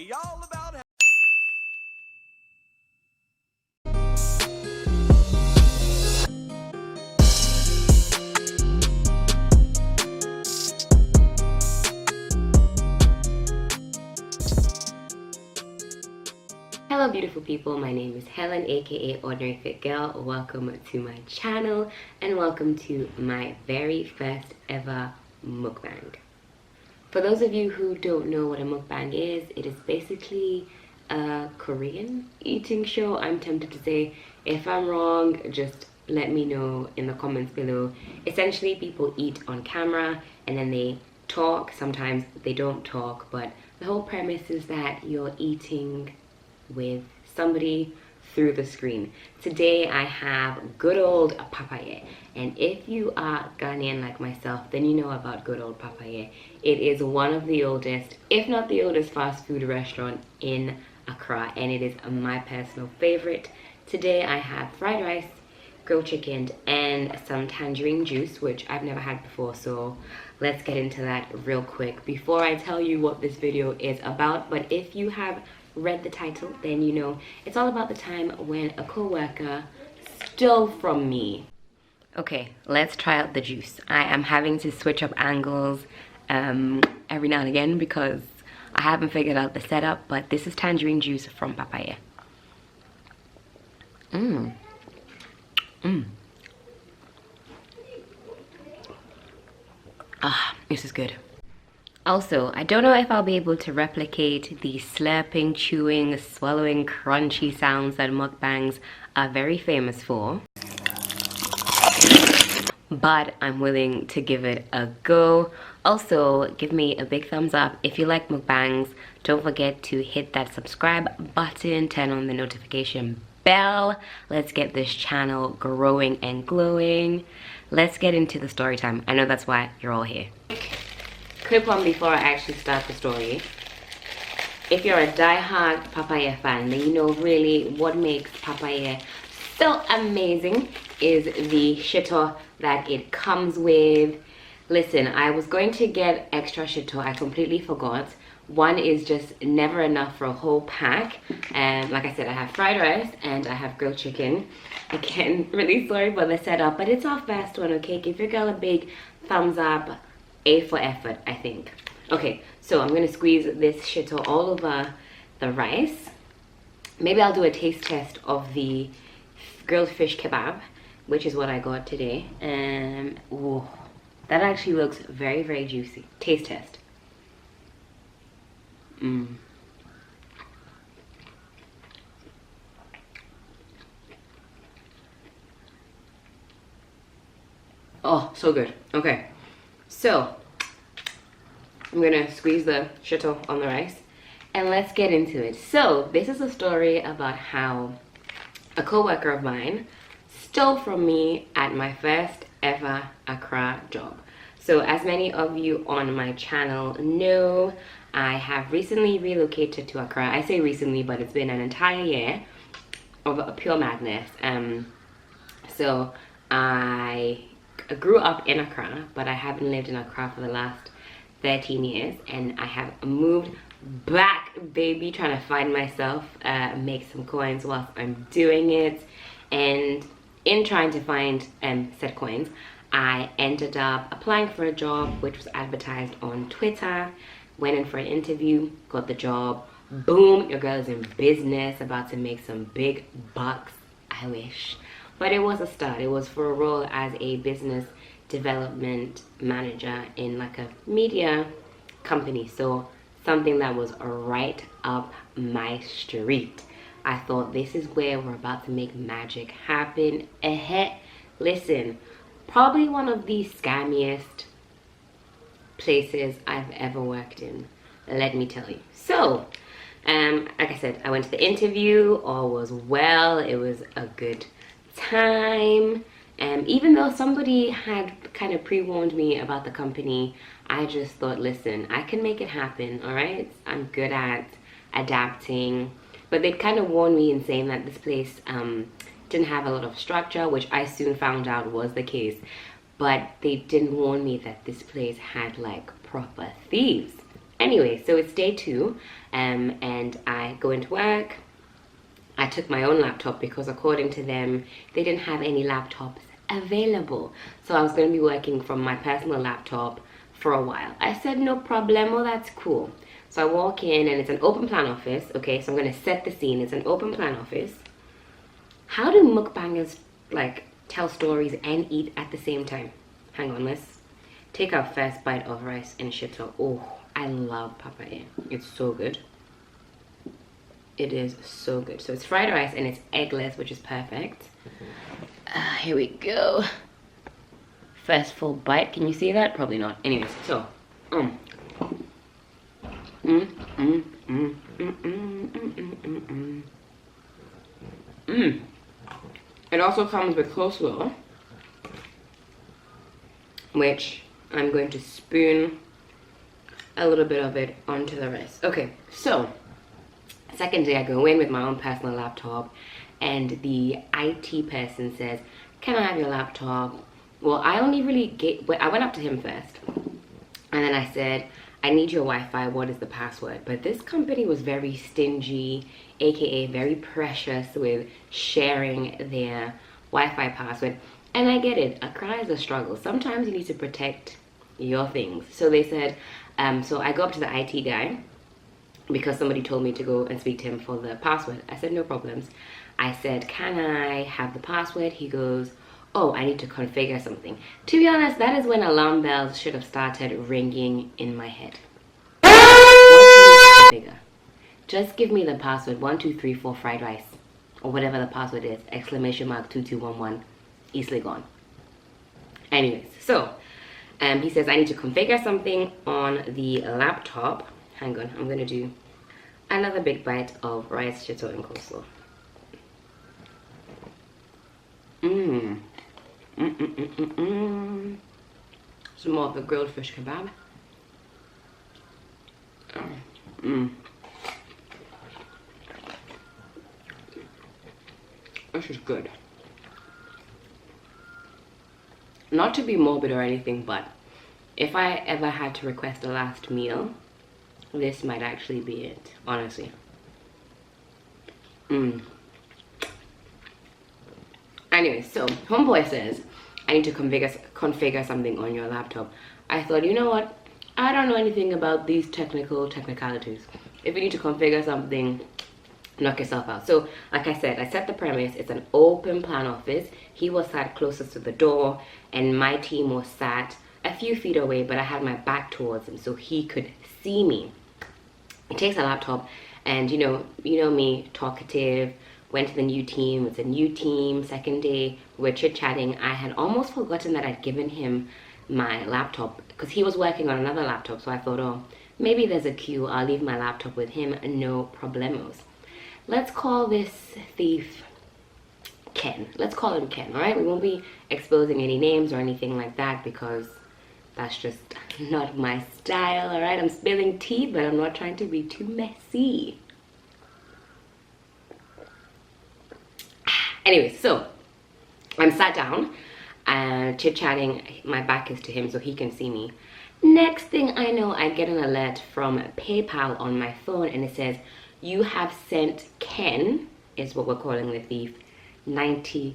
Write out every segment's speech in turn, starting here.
be all about. Hello beautiful people, my name is Helen aka Ordinary Fit Girl. Welcome to my channel and welcome to my very first ever mukbang. For those of you who don't know what a mukbang is, it is basically a Korean eating show. I'm tempted to say, if I'm wrong, just let me know in the comments below. Essentially people eat on camera and then they talk. Sometimes they don't talk, but the whole premise is that you're eating with somebody through the screen. Today I have good old Papaye, and if you are Ghanaian like myself, then you know about good old Papaye. It is one of the oldest, if not the oldest, fast food restaurant in Accra, and it is my personal favorite. Today I have fried rice, grilled chicken, and some tangerine juice, which I've never had before, so let's get into that real quick before I tell you what this video is about. But if you have read the title, then you know it's all about the time when a co-worker stole from me. Okay, let's try out the juice. I am having to switch up angles every now and again because I haven't figured out the setup, but this is tangerine juice from Papaye. Ah, this is good. Also, I don't know if I'll be able to replicate the slurping, chewing, swallowing, crunchy sounds that mukbangs are very famous for, but I'm willing to give it a go. Also, give me a big thumbs up if you like mukbangs. Don't forget to hit that subscribe button, turn on the notification bell. Let's get this channel growing and glowing. Let's get into the story time. I know that's why you're all here. Clip on before I actually start the story. If you're a die-hard Papaye fan, then you know really what makes Papaye so amazing is the shito that it comes with. Listen, I was going to get extra shito. I completely forgot. One is just never enough for a whole pack. And like I said, I have fried rice and I have grilled chicken. Again, really sorry for the setup, but it's our first one, okay? Give your girl a big thumbs up. A for effort, I think. Okay, so I'm gonna squeeze this shito all over the rice. Maybe I'll do a taste test of the grilled fish kebab, which is what I got today. Ooh, that actually looks very, very juicy. Taste test. Oh, so good. Okay. So, I'm gonna squeeze the shito on the rice and let's get into it. So, this is a story about how a co-worker of mine stole from me at my first ever Accra job. So, as many of you on my channel know, I have recently relocated to Accra. I say recently, but it's been an entire year of pure madness. So, I grew up in Accra, but I haven't lived in Accra for the last 13 years, and I have moved back, baby, trying to find myself, make some coins whilst I'm doing it. And in trying to find said coins, I ended up applying for a job which was advertised on Twitter, went in for an interview, got the job. Boom, your girl is in business, about to make some big bucks. I wish. But it was a start. It was for a role as a business development manager in like a media company. So something that was right up my street. I thought this is where we're about to make magic happen. Listen, probably one of the scammiest places I've ever worked in, let me tell you. So, like I said, I went to the interview, all was well, it was a good time. Even though somebody had kind of pre-warned me about the company, I just thought, listen, I can make it happen, all right? I'm good at adapting. But they'd kind of warned me in saying that this place didn't have a lot of structure, which I soon found out was the case. But they didn't warn me that this place had like proper thieves. Anyway, so it's day 2, and I go into work. I took my own laptop because according to them, they didn't have any laptops available. So I was going to be working from my personal laptop for a while. I said, no problem, well, that's cool. So I walk in and it's an open plan office. Okay, so I'm going to set the scene. It's an open plan office. How do mukbangers like tell stories and eat at the same time? Hang on, let's take our first bite of rice and shito. Oh, I love papaye. It's so good. It is so good. So it's fried rice and it's eggless, which is perfect. Here we go. First full bite. Can you see that? Probably not. Anyways, so It also comes with coleslaw, which I'm going to spoon a little bit of it onto the rice. Okay, so second day I go in with my own personal laptop and the IT person says, can I have your laptop? Well, I only really I went up to him first and then I said, I need your Wi-Fi, what is the password? But this company was very stingy, aka very precious with sharing their Wi-Fi password. And I get it, Accra is a struggle. Sometimes you need to protect your things. So they said, so I go up to the IT guy because somebody told me to go and speak to him for the password. I said, no problems. I said, can I have the password? He goes, oh, I need to configure something. To be honest, that is when alarm bells should have started ringing in my head. What do you need to configure? Just give me the password, 1234 fried rice, or whatever the password is, exclamation mark 2211, easily gone. Anyways, so he says I need to configure something on the laptop. Hang on, I'm gonna do another big bite of rice, shito, and coleslaw. Some more of the grilled fish kebab. This is good. Not to be morbid or anything, but if I ever had to request a last meal, this might actually be it, honestly. Anyway, so homeboy says I need to configure something on your laptop. I thought, you know what, I don't know anything about these technicalities. If you need to configure something, knock yourself out. So like I said, I set the premise. It's an open plan office. He was sat closest to the door and my team was sat a few feet away, but I had my back towards him so he could see me. He takes a laptop and you know me, talkative, went to the new team. It's a new team, second day, we're chit-chatting. I had almost forgotten that I'd given him my laptop because he was working on another laptop. So I thought, oh, maybe there's a queue. I'll leave my laptop with him, no problemos. Let's call this thief Ken. Let's call him Ken, all right? We won't be exposing any names or anything like that because that's just not my style, all right? I'm spilling tea, but I'm not trying to be too messy. Anyway, so I'm sat down and chit-chatting. My back is to him so he can see me. Next thing I know, I get an alert from PayPal on my phone and it says, you have sent Ken, is what we're calling the thief, $90.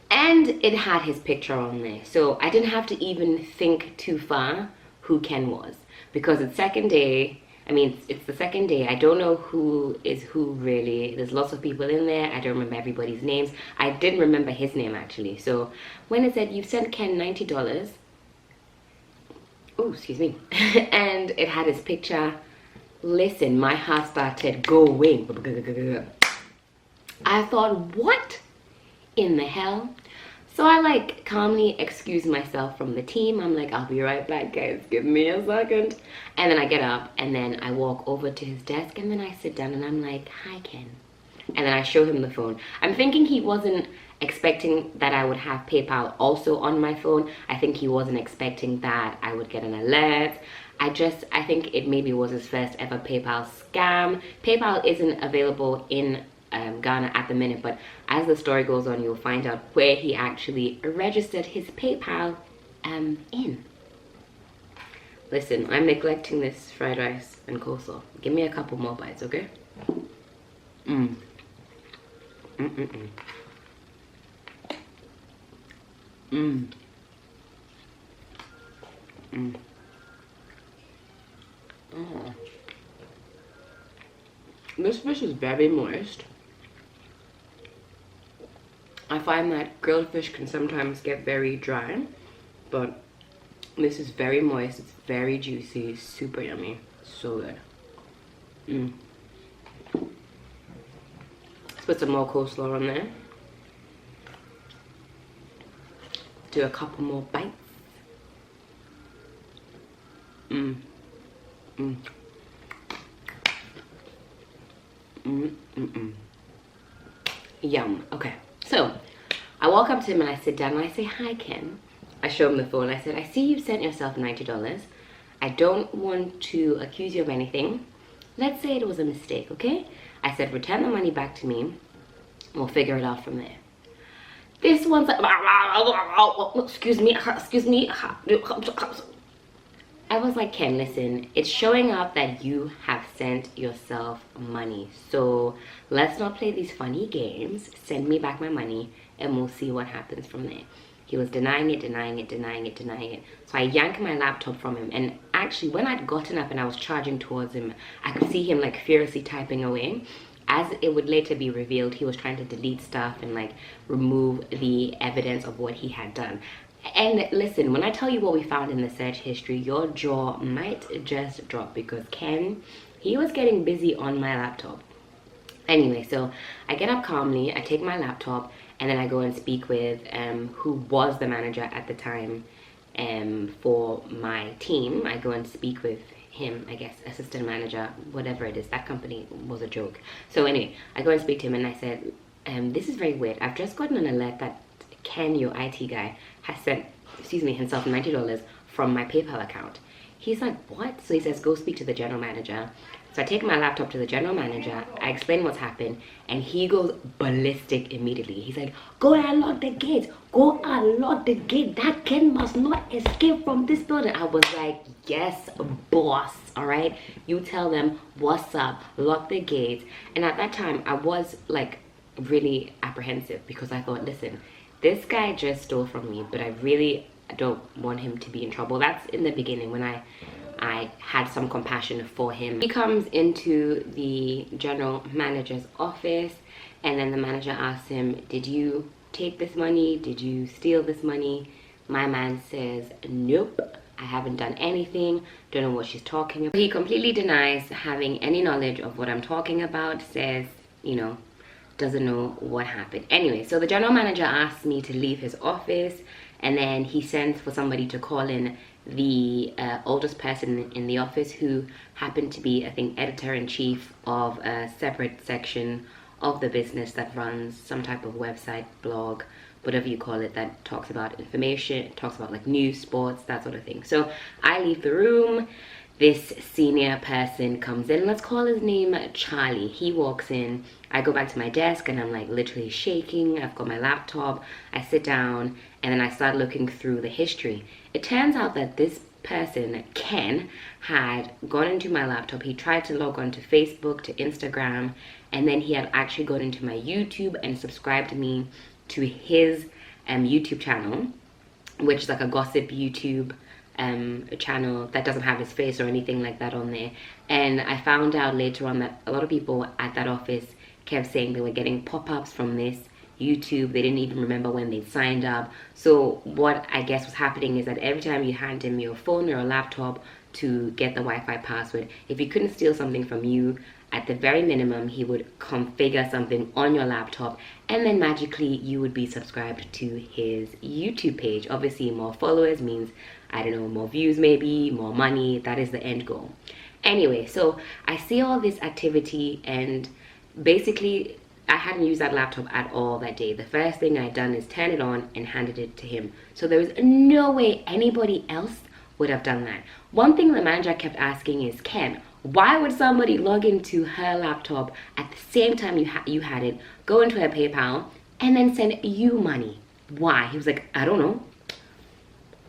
And it had his picture on there. So I didn't have to even think too far who Ken was. Because it's second day. I mean, it's the second day. I don't know who is who really. There's lots of people in there. I don't remember everybody's names. I didn't remember his name actually. So when it said, you've sent Ken $90. Oh, excuse me. And it had his picture. Listen, my heart started going. I thought, what in the hell? So I like calmly excuse myself from the team. I'm like, I'll be right back, guys. Give me a second. And then I get up and then I walk over to his desk and then I sit down and I'm like, hi, Ken. And then I show him the phone. I'm thinking he wasn't expecting that I would have PayPal also on my phone. I think he wasn't expecting that I would get an alert. I think it maybe was his first ever PayPal scam. PayPal isn't available in Ghana at the minute, but as the story goes on, you'll find out where he actually registered his PayPal in. Listen, I'm neglecting this fried rice and coleslaw. Give me a couple more bites, okay? Oh. This fish is very moist. I find that grilled fish can sometimes get very dry, but this is very moist, it's very juicy, super yummy, so good. Let's put some more coleslaw on there. Do a couple more bites. Yum. Okay, so I walk up to him and I sit down and I say, "Hi, Ken." I show him the phone. I said, "I see you've sent yourself $90. I don't want to accuse you of anything. Let's say it was a mistake, okay?" I said, "Return the money back to me. We'll figure it out from there." This one's like, excuse me. I was like, "Ken, listen, it's showing up that you have sent yourself money. So let's not play these funny games. Send me back my money and we'll see what happens from there." He was denying it. So I yanked my laptop from him. And actually, when I'd gotten up and I was charging towards him, I could see him like furiously typing away. As it would later be revealed, he was trying to delete stuff and like remove the evidence of what he had done. And listen, when I tell you what we found in the search history, your jaw might just drop, because Ken, he was getting busy on my laptop. Anyway, so I get up calmly, I take my laptop, and then I go and speak with who was the manager at the time for my team. I go and speak with him, I guess, assistant manager, whatever it is. That company was a joke. So anyway, I go and speak to him and I said, "This is very weird. I've just gotten an alert that Ken, your IT guy, has sent, himself $90 from my PayPal account." He's like, "What?" So he says, "Go speak to the general manager." So I take my laptop to the general manager, I explain what's happened, and he goes ballistic immediately. He's like, "Go and unlock the gate. Go unlock the gate. That Ken must not escape from this building." I was like, "Yes, boss, all right? You tell them what's up, lock the gate." And at that time, I was like really apprehensive, because I thought, listen, this guy just stole from me, but I really don't want him to be in trouble. That's in the beginning, when I had some compassion for him. He comes into the general manager's office, and then the manager asks him, "Did you take this money? Did you steal this money?" My man says, "Nope, I haven't done anything. Don't know what she's talking about." He completely denies having any knowledge of what I'm talking about, says, you know, doesn't know what happened. Anyway, so the general manager asks me to leave his office, and then he sends for somebody to call in the oldest person in the office, who happened to be, I think, editor-in-chief of a separate section of the business that runs some type of website, blog, whatever you call it, that talks about information, talks about like news, sports, that sort of thing. So I leave the room. This senior person comes in. Let's call his name Charlie. He walks in. I go back to my desk and I'm like literally shaking. I've got my laptop. I sit down and then I start looking through the history. It turns out that this person, Ken, had gone into my laptop. He tried to log on to Facebook, to Instagram, and then he had actually gone into my YouTube and subscribed me to his YouTube channel, which is like a gossip YouTube channel that doesn't have his face or anything like that on there. And I found out later on that a lot of people at that office kept saying they were getting pop-ups from this YouTube. They didn't even remember when they signed up. So what I guess was happening is that every time you hand him your phone or a laptop to get the Wi-Fi password, if he couldn't steal something from you, at the very minimum, he would configure something on your laptop, and then magically you would be subscribed to his YouTube page. Obviously, more followers means, I don't know, more views maybe, more money. That is the end goal. Anyway, so I see all this activity, and basically I hadn't used that laptop at all that day. The first thing I'd done is turn it on and handed it to him. So there was no way anybody else would have done that. One thing the manager kept asking is, "Ken, Why would somebody log into her laptop at the same time you had it, go into her PayPal, and then send you money? Why? He was like, I don't know.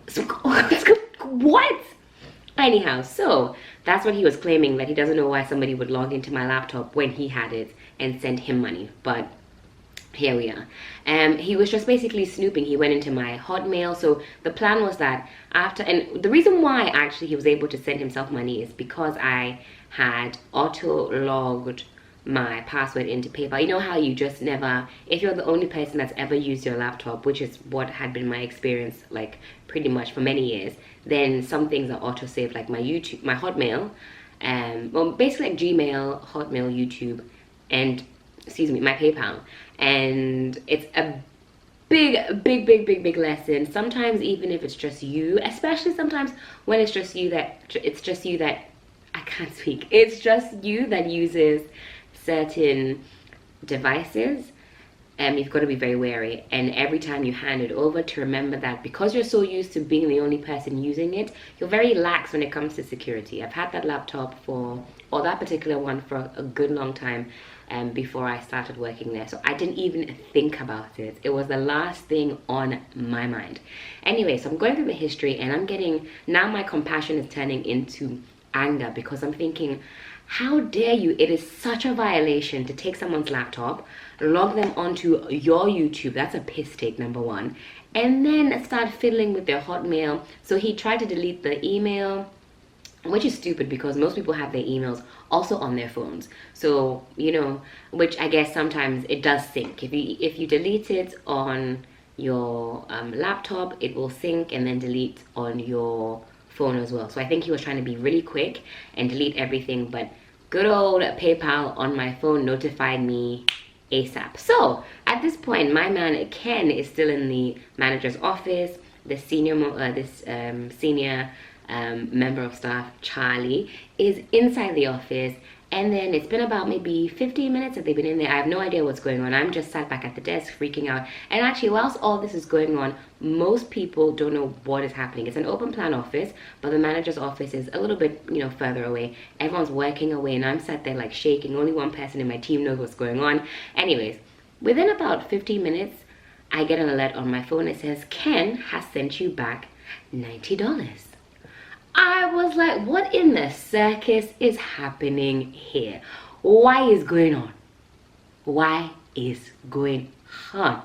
So, what? Anyhow, so that's what he was claiming, that he doesn't know why somebody would log into my laptop when he had it and send him money. But here we are. He was just basically snooping. He went into my Hotmail. So the plan was that after, and the reason why actually he was able to send himself money is because I had auto-logged my password into PayPal. You know how you just never, if you're the only person that's ever used your laptop, which is what had been my experience like pretty much for many years, then some things are auto-saved, like my YouTube, my Hotmail, well, basically like Gmail, Hotmail, YouTube, and excuse me, my PayPal. And it's a big lesson. Sometimes even if it's just you, especially sometimes when it's just you that I can't speak, it's just you that uses certain devices, you've got to be very wary. And every time you hand it over, to remember that because you're so used to being the only person using it, you're very lax when it comes to security. I've had that laptop or that particular one for a good long time before I started working there, so I didn't even think about it. It was the last thing on my mind. Anyway, so I'm going through the history, and I'm getting, now my compassion is turning into anger, because I'm thinking, how dare you? It is such a violation to take someone's laptop, log them onto your YouTube, that's a piss take, number one, and then start fiddling with their Hotmail. So he tried to delete the email, which is stupid because most people have their emails also on their phones. So, you know, which I guess sometimes it does sync. If you delete it on your laptop, it will sync and then delete on your phone as well. So I think he was trying to be really quick and delete everything, but good old PayPal on my phone notified me ASAP. So at this point, my man Ken is still in the manager's office. The senior member of staff, Charlie, is inside the office. And then it's been about maybe 15 minutes that they've been in there. I have no idea what's going on. I'm just sat back at the desk freaking out. And actually, whilst all this is going on, most people don't know what is happening. It's an open plan office, but the manager's office is a little bit, you know, further away. Everyone's working away, and I'm sat there like shaking. Only one person in my team knows what's going on. Anyways, within about 15 minutes, I get an alert on my phone. It says, Ken has sent you back $90. I was like, what in the circus is happening here? Why is going on? Why is going on?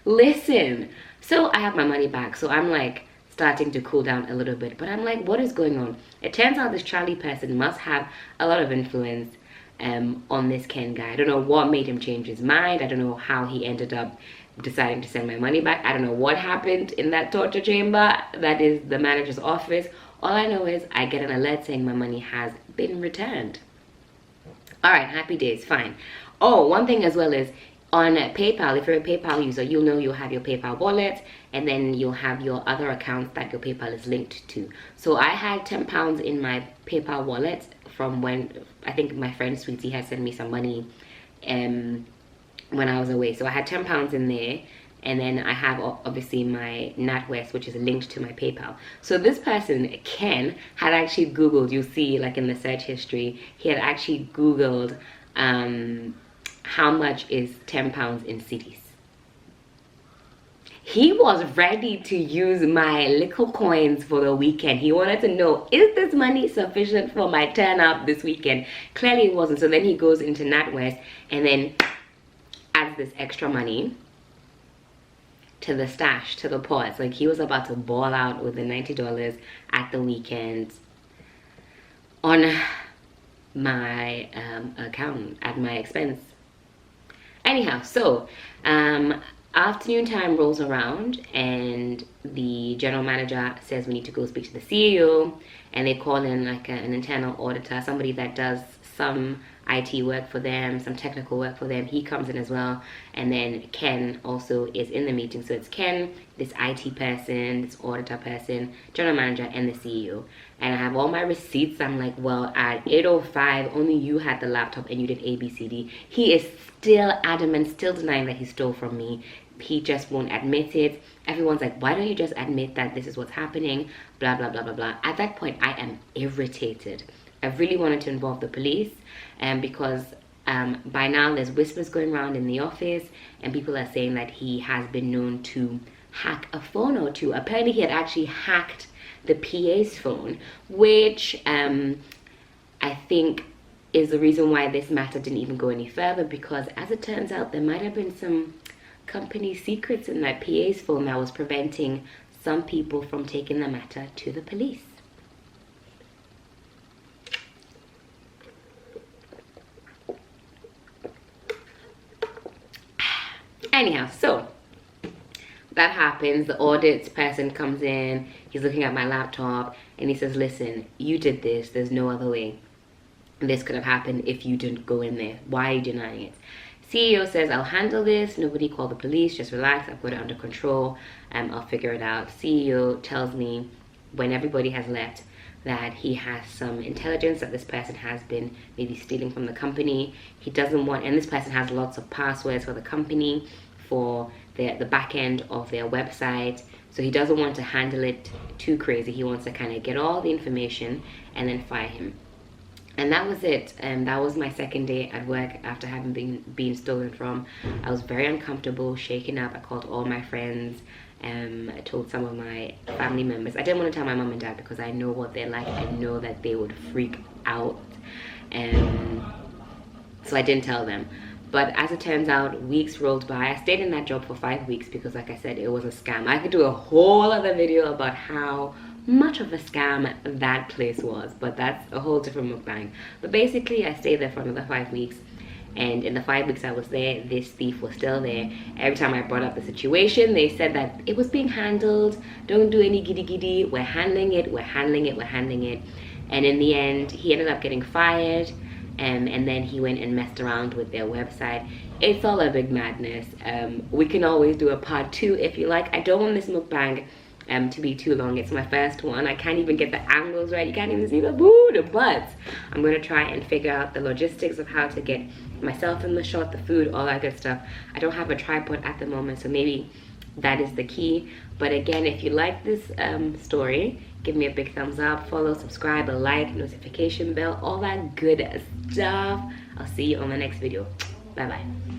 Listen, so I have my money back, so I'm like starting to cool down a little bit, but I'm like, what is going on? It turns out this Charlie person must have a lot of influence on this Ken guy. I don't know what made him change his mind. I don't know how he ended up deciding to send my money back. I don't know what happened in that torture chamber that is the manager's office. All I know is I get an alert saying my money has been returned. All right, happy days, fine. Oh, one thing as well is on PayPal, if you're a PayPal user, you'll know you'll have your PayPal wallet, and then you'll have your other accounts that your PayPal is linked to. So I had £10 in my PayPal wallet from when I think my friend Sweetie had sent me some money when I was away. So I had £10 in there. And then I have obviously my NatWest, which is linked to my PayPal. So this person, Ken, had actually Googled, you'll see like in the search history, he had actually Googled how much is £10 in cities. He was ready to use my little coins for the weekend. He wanted to know, is this money sufficient for my turn up this weekend? Clearly it wasn't. So then he goes into NatWest and then adds this extra money to the stash, to the pot. Like he was about to ball out with the $90 at the weekend on my account at my expense. Anyhow, so afternoon time rolls around and the general manager says we need to go speak to the CEO, and they call in like an internal auditor, somebody that does some IT work for them, some technical work for them. He comes in as well, and then Ken also is in the meeting. So it's Ken, this IT person, this auditor person, general manager, and the CEO. And I have all my receipts. I'm like, well, at 8:05 only you had the laptop and you did ABCD. He is still adamant, still denying that he stole from me. He just won't admit it. Everyone's like, why don't you just admit that this is what's happening? Blah blah blah blah blah. At that point I am irritated. I really wanted to involve the police, because by now there's whispers going around in the office, and people are saying that he has been known to hack a phone or two. Apparently he had actually hacked the PA's phone, which I think is the reason why this matter didn't even go any further, because as it turns out, there might have been some company secrets in that PA's phone that was preventing some people from taking the matter to the police. Anyhow, so that happens. The audit person comes in, he's looking at my laptop, and he says, listen, you did this, there's no other way this could have happened if you didn't go in there. Why are you denying it? CEO says, I'll handle this, nobody call the police, just relax, I've got it under control, I'll figure it out. CEO tells me, when everybody has left, that he has some intelligence that this person has been maybe stealing from the company. He doesn't want, and this person has lots of passwords for the company, for the back end of their website, so he doesn't want to handle it too crazy. He wants to kind of get all the information and then fire him. And that was it. That was my second day at work after having been stolen from. I was very uncomfortable, shaken up. I called all my friends. I told some of my family members. I didn't want to tell my mom and dad because I know what they're like. I know that they would freak out. So I didn't tell them. But as it turns out, weeks rolled by. I stayed in that job for 5 weeks because, like I said, it was a scam. I could do a whole other video about how much of a scam that place was, but that's a whole different mukbang. But basically, I stayed there for another 5 weeks, and in the 5 weeks I was there, this thief was still there. Every time I brought up the situation, they said that it was being handled, don't do any giddy giddy, we're handling it, we're handling it, we're handling it. And in the end, he ended up getting fired, and then he went and messed around with their website. It's all a big madness. We can always do a part 2 if you like. I don't want this mukbang to be too long. It's my first one. I can't even get the angles right. You can't even see the but I'm gonna try and figure out the logistics of how to get myself in the shot, the food, all that good stuff. I don't have a tripod at the moment, so maybe that is the key. But again, if you like this story, give me a big thumbs up, follow, subscribe, a like, notification bell, all that good stuff. I'll see you on the next video. Bye bye.